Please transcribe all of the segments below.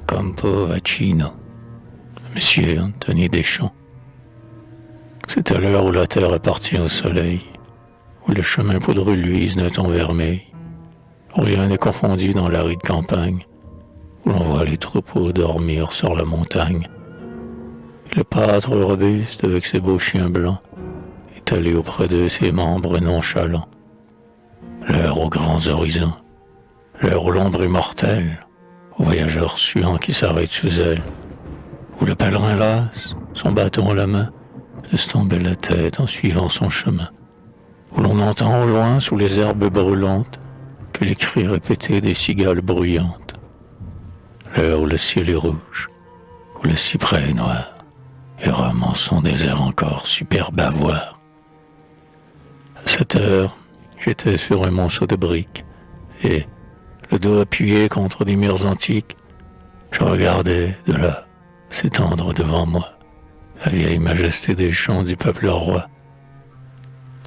Campo Vaccino, Monsieur Anthony Deschamps. C'est à l'heure où la terre appartient au soleil, où le chemin poudreux luise d'un ton vermeil, où rien n'est confondu dans l'aride campagne, où l'on voit les troupeaux dormir sur la montagne. Et le pâtre robuste avec ses beaux chiens blancs, étalé auprès de ses membres nonchalants. L'heure aux grands horizons, l'heure où l'ombre est mortelle, aux voyageurs suants qui s'arrêtent sous elle, où le pèlerin lasse, son bâton à la main, laisse tomber la tête en suivant son chemin, où l'on entend au loin, sous les herbes brûlantes, que les cris répétés des cigales bruyantes. L'heure où le ciel est rouge, où le cyprès est noir, et rame en son désert encore superbe à voir. À cette heure, j'étais sur un monceau de briques, et, le dos appuyé contre des murs antiques, je regardais de là s'étendre devant moi la vieille majesté des champs du peuple roi.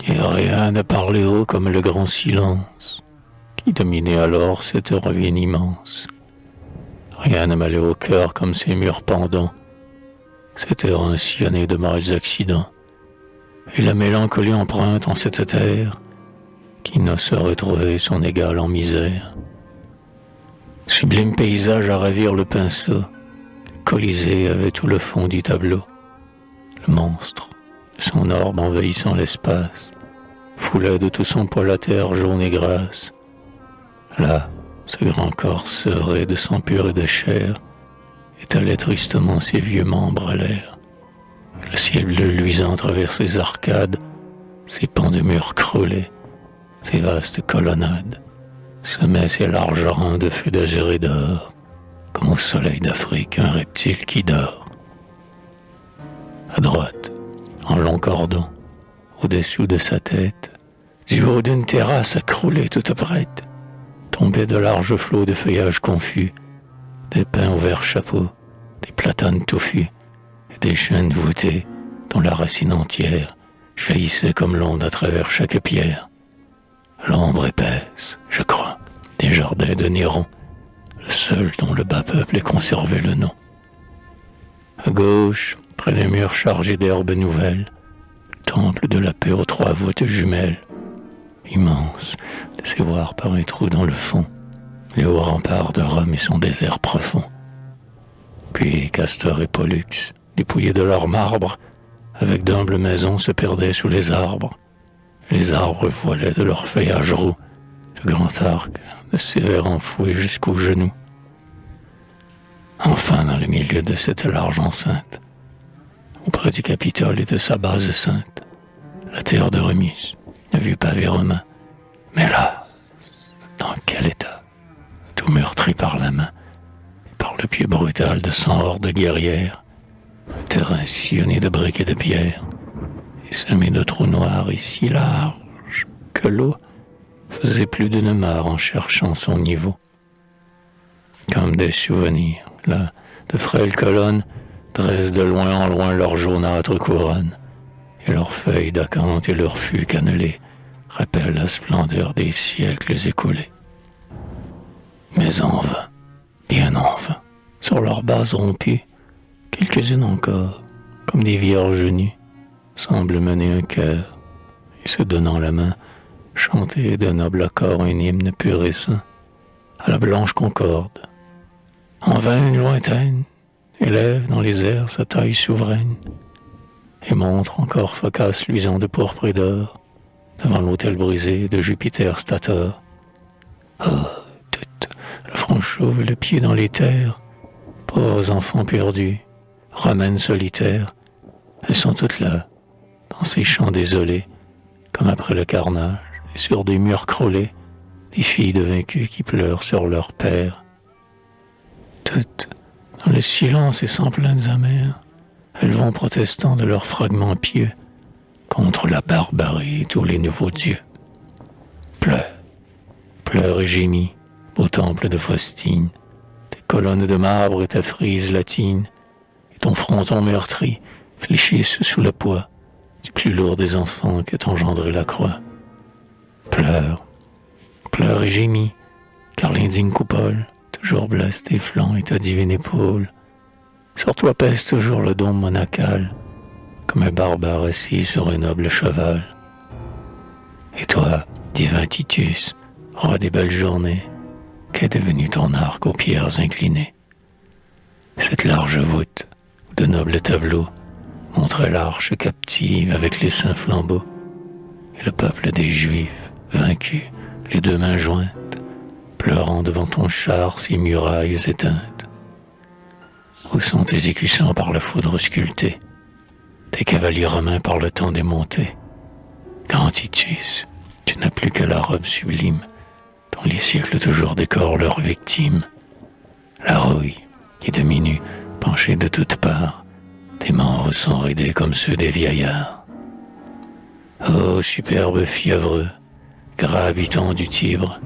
Et rien ne parlait haut comme le grand silence qui dominait alors cette ravine immense. Rien ne m'allait au cœur comme ces murs pendants, cette terre sillonnée de mâles accidents, et la mélancolie empreinte en cette terre qui n'a saurait trouver son égal en misère. Sublime paysage à ravir le pinceau, le Colisée avait tout le fond du tableau. Le monstre, son orbe envahissant l'espace, foulait de tout son poil la terre jaune et grasse. Là, ce grand corps sevré de sang pur et de chair étalait tristement ses vieux membres à l'air. Le ciel bleu luisant travers ses arcades, ses pans de murs crôlés, ses vastes colonnades, semaient ses larges rangs de feux d'azur et d'or, comme au soleil d'Afrique un reptile qui dort. À droite, en long cordon, au-dessous de sa tête, du haut d'une terrasse accroulée toute prête, tombaient de larges flots de feuillages confus, des pins au vert chapeau, des platanes touffus, et des chênes voûtés dont la racine entière jaillissait comme l'onde à travers chaque pierre. L'ombre épaisse, je crois, des jardins de Néron, le seul dont le bas peuple ait conservé le nom. À gauche, près d'un mur chargé d'herbes nouvelles, le temple de la paix aux trois voûtes jumelles, immense, laissé voir par un trou dans le fond, les hauts remparts de Rome et son désert profond. Puis Castor et Pollux, dépouillés de leur marbre, avec d'humbles maisons se perdaient sous les arbres. Les arbres voilaient de leur feuillage roux le grand arc de sévère enfoué jusqu'aux genoux. Enfin, dans le milieu de cette large enceinte, auprès du Capitole et de sa base sainte, la terre de Remus, le vieux pavé romain. Mais là, dans quel état, tout meurtri par la main et par le pied brutal de 100 hordes guerrières, le terrain sillonné de briques et de pierres, et semé de trous noirs et si larges que l'eau faisait plus d'une mare en cherchant son niveau. Comme des souvenirs, là, de frêles colonnes dressent de loin en loin leurs jaunâtres couronnes, et leurs feuilles d'acanthe et leurs fûts cannelés rappellent la splendeur des siècles écoulés. Mais en vain, bien en vain, sur leurs bases rompues, quelques-unes encore, comme des vierges nues, semblent mener un cœur, et se donnant la main, chanter de noble accord un hymne pur et saint, à la blanche concorde. En vain une lointaine élève dans les airs sa taille souveraine, et montre encore Phocas luisant de pourpre et d'or, devant l'autel brisé de Jupiter Stator. Oh, tout, le front chauve et le pied dans les terres, pauvres enfants perdus, romaines solitaires, elles sont toutes là, dans ces champs désolés, comme après le carnage, et sur des murs crôlés, des filles de vaincus qui pleurent sur leur père. Toutes, dans le silence et sans plaintes amères, elles vont protestant de leurs fragments pieux contre la barbarie et tous les nouveaux dieux. Pleure, pleure et gémis, au temple de Faustine, tes colonnes de marbre et ta frise latine, et ton fronton meurtri fléchissent sous le poids du plus lourd des enfants qu'ait engendré la croix. Pleure, pleure et gémis, car l'indigne coupole toujours blesse tes flancs et ta divine épaule. Sur toi pèse toujours le dôme monacal, comme un barbare assis sur un noble cheval. Et toi, divin Titus, roi des belles journées, qu'est devenu ton arc aux pierres inclinées? Cette large voûte, où de nobles tableaux montraient l'arche captive avec les saints flambeaux, et le peuple des Juifs, vaincu, les deux mains jointes, pleurant devant ton char ses murailles éteintes. Où sont tes écussons par la foudre sculptée, tes cavaliers romains par le temps démontés? Grand Titus, tu n'as plus que la robe sublime, dont les siècles toujours décorent leurs victimes. La rouille, qui diminue, penchée de toutes parts, tes membres sont ridés comme ceux des vieillards. Ô superbe fiévreux, gras habitant du Tibre,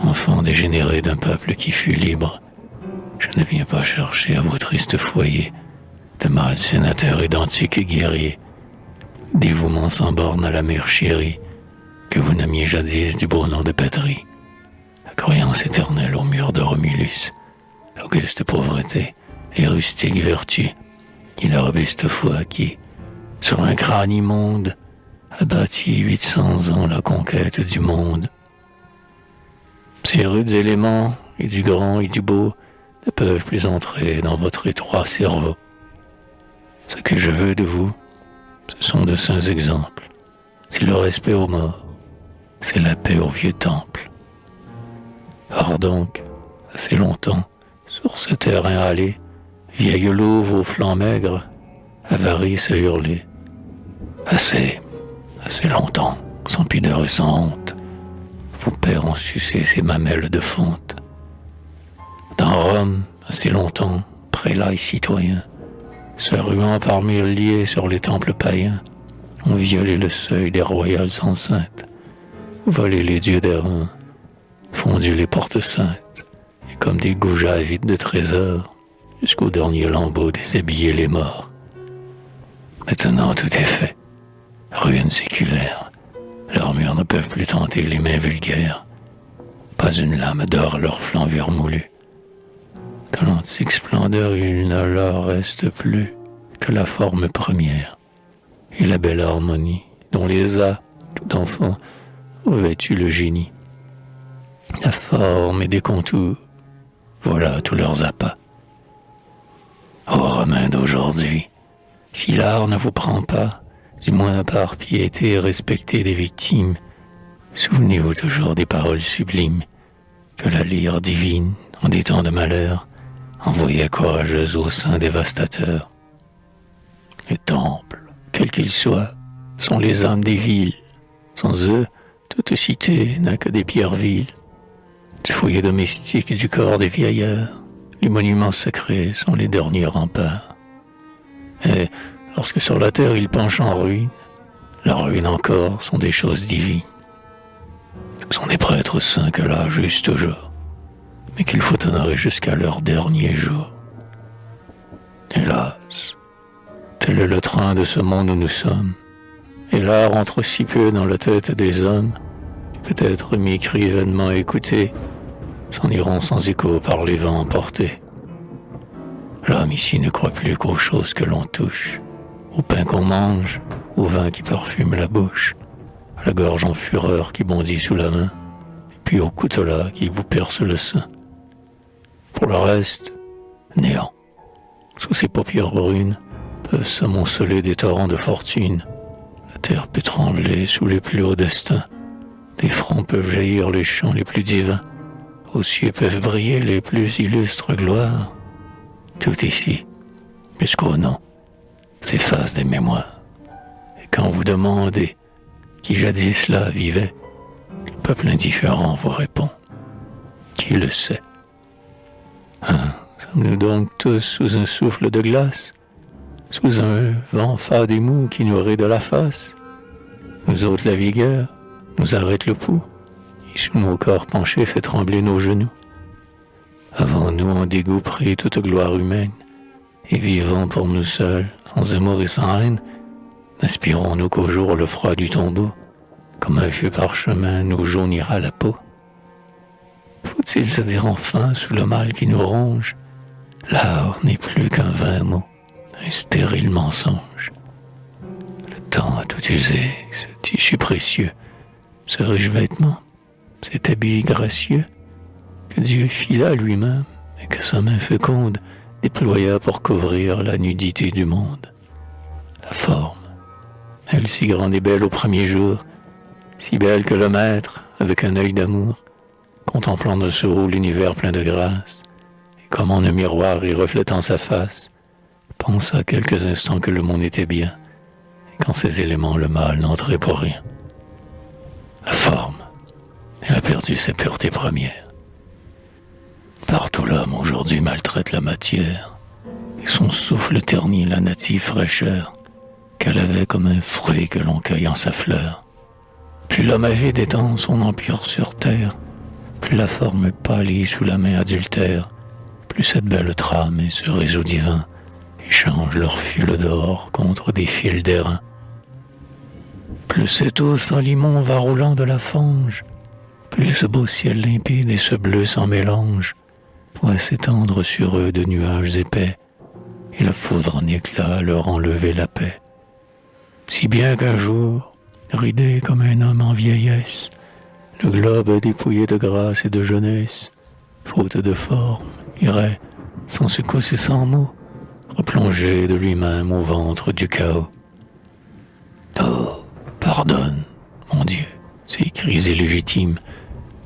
enfant dégénéré d'un peuple qui fut libre, je ne viens pas chercher à vos tristes foyers de mâles sénateurs et d'antiques guerriers, dévouement sans borne à la mère chérie, que vous n'aimiez jadis du beau nom de patrie, la croyance éternelle au mur de Romulus, l'auguste pauvreté, les rustiques vertus, et la robuste foi qui, sur un crâne immonde, a bâti 800 ans la conquête du monde. Ces rudes éléments, et du grand et du beau, ne peuvent plus entrer dans votre étroit cerveau. Ce que je veux de vous, ce sont de saints exemples. C'est le respect aux morts, c'est la paix au vieux temple. Or donc, assez longtemps, sur ce terrain allé, vieille louve aux flancs maigres, avarice à hurler. Assez longtemps, sans pudeur et sans honte, vos pères ont sucé ces mamelles de fonte. Dans Rome, assez longtemps, prélats et citoyens, se ruant par milliers sur les temples païens, ont violé le seuil des royales enceintes, volé les dieux d'Airain, fondu les portes saintes, et comme des goujats vides de trésors, jusqu'au dernier lambeau déshabiller les morts. Maintenant tout est fait. Ruines séculaires, leurs murs ne peuvent plus tenter les mains vulgaires. Pas une lame d'or à leur flanc vermoulu. De l'antique splendeur, il ne leur reste plus que la forme première et la belle harmonie dont les a, tout enfant, revêtu le génie. La forme et des contours, voilà tous leurs appas. Ô Romains d'aujourd'hui, si l'art ne vous prend pas, du moins par piété et respecter des victimes, souvenez-vous toujours des paroles sublimes que la lyre divine, en des temps de malheur, envoyait courageuse au sein dévastateur. Les temples, quels qu'ils soient, sont les âmes des villes. Sans eux, toute cité n'a que des pierres viles. Du foyer domestique et du corps des vieillards, les monuments sacrés sont les derniers remparts. Et lorsque sur la terre ils penchent en ruine, la ruine encore sont des choses divines. Ce sont des prêtres saints que l'âge use toujours, mais qu'il faut honorer jusqu'à leur dernier jour. Hélas, tel est le train de ce monde où nous sommes, et l'art entre si peu dans la tête des hommes, qui peut-être mi-cri vainement écoutés, s'en iront sans écho par les vents emportés. L'homme ici ne croit plus qu'aux choses que l'on touche, au pain qu'on mange, au vin qui parfume la bouche, à la gorge en fureur qui bondit sous la main, et puis au coutelas qui vous perce le sein. Pour le reste, néant. Sous ses paupières brunes peuvent s'amonceler des torrents de fortune. La terre peut trembler sous les plus hauts destins. Des fronts peuvent jaillir les chants les plus divins. Aux cieux peuvent briller les plus illustres gloires. Tout ici, jusqu'au nom, s'efface des mémoires. Et quand vous demandez qui jadis là vivait, le peuple indifférent vous répond. Qui le sait? Sommes-nous donc tous sous un souffle de glace, sous un vent fade et mou qui nous ride la face? Nous ôte la vigueur, nous arrête le pouls, et sous nos corps penchés fait trembler nos genoux. Avons-nous en dégoût pris toute gloire humaine, et vivant pour nous seuls, sans amour et sans haine, n'aspirons-nous qu'au jour le froid du tombeau, comme un vieux parchemin nous jaunira la peau? Faut-il se dire enfin, sous le mal qui nous ronge, l'art n'est plus qu'un vain mot, un stérile mensonge. Le temps a tout usé, ce tissu précieux, ce riche vêtement, cet habit gracieux, que Dieu fila lui-même et que sa main féconde déploya pour couvrir la nudité du monde. La forme, elle si grande et belle au premier jour, si belle que le maître, avec un œil d'amour, contemplant dessous l'univers plein de grâce, et comme en un miroir y reflétant sa face, pensa quelques instants que le monde était bien, et qu'en ces éléments le mal n'entrait pour rien. La forme, elle a perdu sa pureté première. Partout l'homme aujourd'hui maltraite la matière, et son souffle ternit la native fraîcheur qu'elle avait comme un fruit que l'on cueille en sa fleur. Plus l'homme avide étend son empire sur terre, plus la forme pâlit sous la main adultère, plus cette belle trame et ce réseau divin échangent leurs fils d'or contre des fils d'airain. Plus cette eau sans limon va roulant de la fange, plus ce beau ciel limpide et ce bleu sans mélange pourrait s'étendre sur eux de nuages épais, et la foudre en éclats leur enlever la paix. Si bien qu'un jour, ridé comme un homme en vieillesse, le globe dépouillé de grâce et de jeunesse, faute de forme, irait, sans secousse et sans mots, replonger de lui-même au ventre du chaos. Oh, pardonne, mon Dieu, ces cris illégitimes,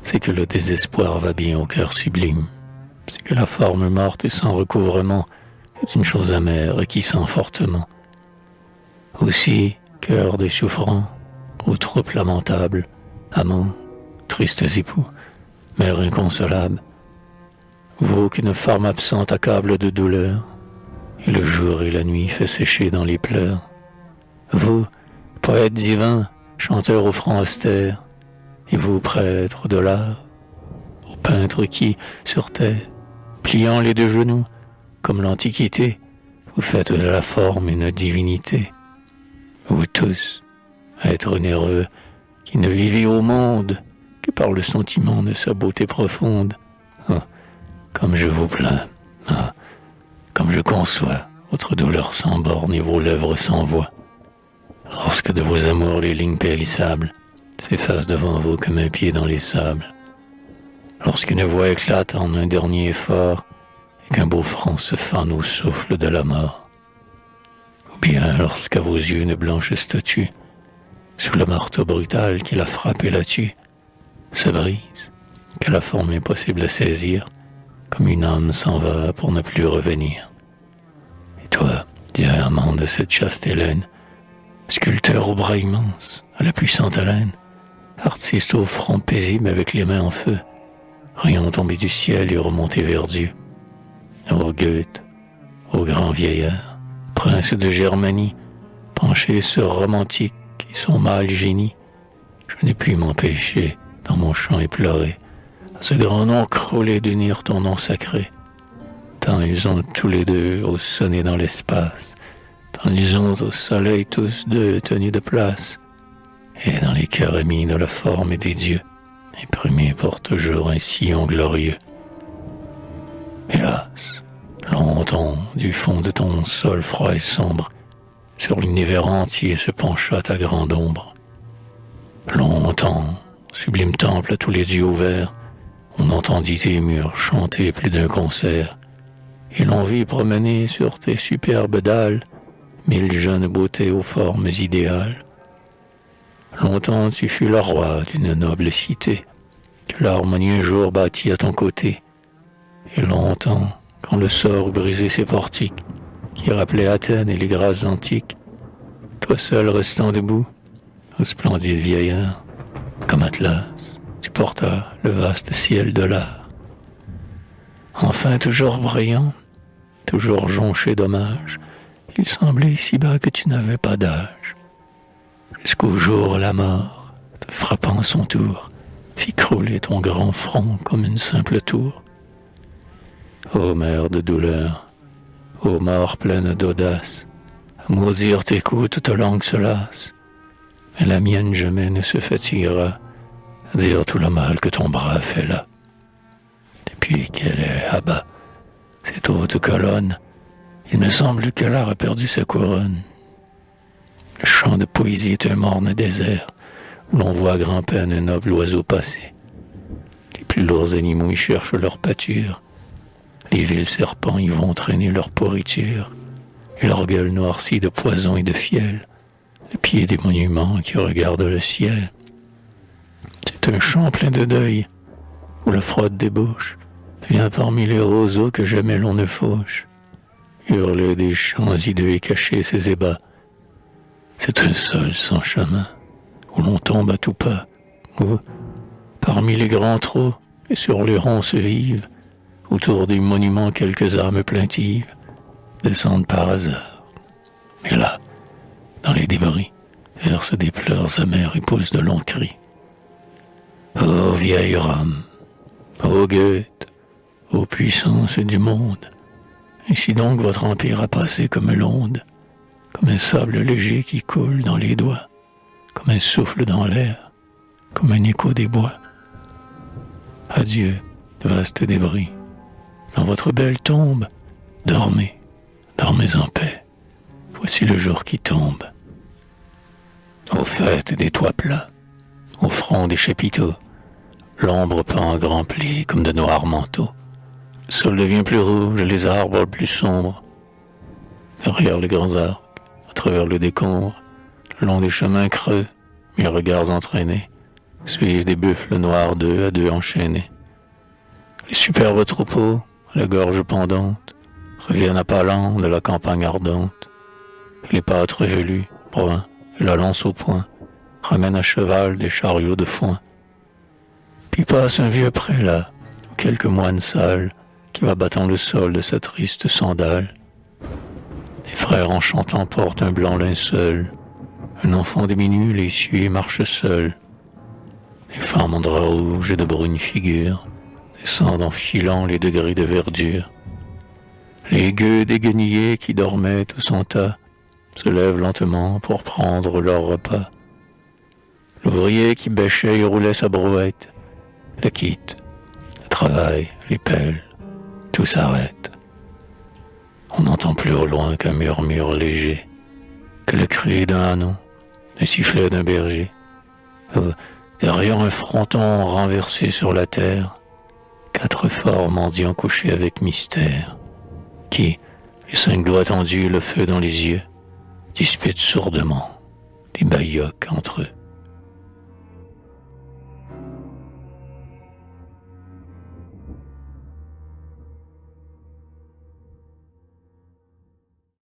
c'est que le désespoir va bien au cœur sublime. C'est que la forme morte et sans recouvrement est une chose amère et qui sent fortement. Aussi, cœur des souffrants, aux troupes lamentables, amants, tristes époux, mères inconsolables, vous qu'une forme absente accable de douleur, et le jour et la nuit fait sécher dans les pleurs, vous, poète divin, chanteur au front austère, et vous, prêtres de l'art, aux peintres qui, sur terre, pliant les deux genoux, comme l'Antiquité, vous faites de la forme une divinité. Vous tous, êtres onéreux, qui ne vivez au monde que par le sentiment de sa beauté profonde, ah, comme je vous plains, ah, comme je conçois votre douleur sans borne et vos lèvres sans voix, lorsque de vos amours les lignes périssables s'effacent devant vous comme un pied dans les sables, lorsqu'une voix éclate en un dernier effort et qu'un beau front se fane au souffle de la mort, ou bien lorsqu'à vos yeux une blanche statue, sous le marteau brutal qui la frappe et la tue, se brise, que la forme impossible à saisir, comme une âme s'en va pour ne plus revenir. Et toi, diamant de cette chaste Hélène, sculpteur au bras immense, à la puissante haleine, artiste au front paisible avec les mains en feu, rayon tombé du ciel et remonté vers Dieu. Ô Goethe, ô grand vieillard, prince de Germanie, penché sur romantique et son mâle génie, je n'ai pu m'empêcher, dans mon chant éploré, à ce grand nom crôlé d'unir ton nom sacré, tant ils ont tous les deux au sonné dans l'espace, tant ils ont au soleil tous deux tenus de place, et dans les cœurs émis de la forme et des dieux, imprimés pour toujours un sillon glorieux. Hélas, longtemps, du fond de ton sol froid et sombre, sur l'univers entier se pencha ta grande ombre. Longtemps, sublime temple à tous les dieux ouverts, on entendit tes murs chanter plus d'un concert, et l'on vit promener sur tes superbes dalles mille jeunes beautés aux formes idéales. Longtemps tu fus le roi d'une noble cité, que l'harmonieux jour bâtit à ton côté, et longtemps, quand le sort eut brisé ses portiques, qui rappelaient Athènes et les grâces antiques, toi seul restant debout, au splendide vieillard, comme Atlas, tu portas le vaste ciel de l'art. Enfin toujours brillant, toujours jonché d'hommages, il semblait ici-bas que tu n'avais pas d'âge, jusqu'au jour où la mort, te frappant à son tour, fit crouler ton grand front comme une simple tour. Ô mère de douleur, ô mort pleine d'audace, à maudire tes coups toute langue se lasse, mais la mienne jamais ne se fatiguera à dire tout le mal que ton bras fait là. Puis qu'elle est à bas, cette haute colonne, il me semble que l'art a perdu sa couronne. Le chant de poésie est un morne désert, où l'on voit à grand-peine un noble oiseau passer. Les plus lourds animaux y cherchent leur pâture, les vils serpents y vont traîner leur pourriture, et leur gueule noircie de poison et de fiel, le pied des monuments qui regardent le ciel. C'est un chant plein de deuil, où la froide débauche vient parmi les roseaux que jamais l'on ne fauche, hurler des chants hideux et cacher ses ébats. C'est un sol sans chemin, où l'on tombe à tout pas, où, parmi les grands trous et sur les ronces vives, autour des monuments quelques âmes plaintives descendent par hasard. Et là, dans les débris, versent des pleurs amers et poussent de longs cris. Ô vieille rame, ô Goethe, ô puissance du monde, ainsi donc votre empire a passé comme l'onde, comme un sable léger qui coule dans les doigts, comme un souffle dans l'air, comme un écho des bois. Adieu, vaste débris, dans votre belle tombe, dormez, dormez en paix, voici le jour qui tombe. Aux fêtes des toits plats, au front des chapiteaux, l'ombre pend en grands plis comme de noirs manteaux. Le sol devient plus rouge et les arbres plus sombres. Derrière les grands arcs, à travers le décombre, le long des chemins creux, mes regards entraînés suivent des buffles noirs deux à deux enchaînés. Les superbes troupeaux, la gorge pendante, reviennent à pas lents de la campagne ardente. Et les pâtres velus, bruns, et la lance au poing, ramènent à cheval des chariots de foin. Puis passe un vieux prélat, ou quelques moines sales, qui va battant le sol de sa triste sandale. Des frères en chantant portent un blanc linceul, un enfant diminue les cieux et marche seul. Des femmes en drap rouge et de brunes figures descendent en filant les degrés de verdure. Les gueux des guenillers qui dormaient tous en tas se lèvent lentement pour prendre leur repas. L'ouvrier qui bêchait et roulait sa brouette le quitte, le travail, les pelles, tout s'arrête. On n'entend plus au loin qu'un murmure léger, que le cri d'un ânon, le sifflet d'un berger. Derrière un fronton renversé sur la terre, 4 forts mendiants couchés avec mystère, qui, les 5 doigts tendus, le feu dans les yeux, disputent sourdement des baillocs entre eux.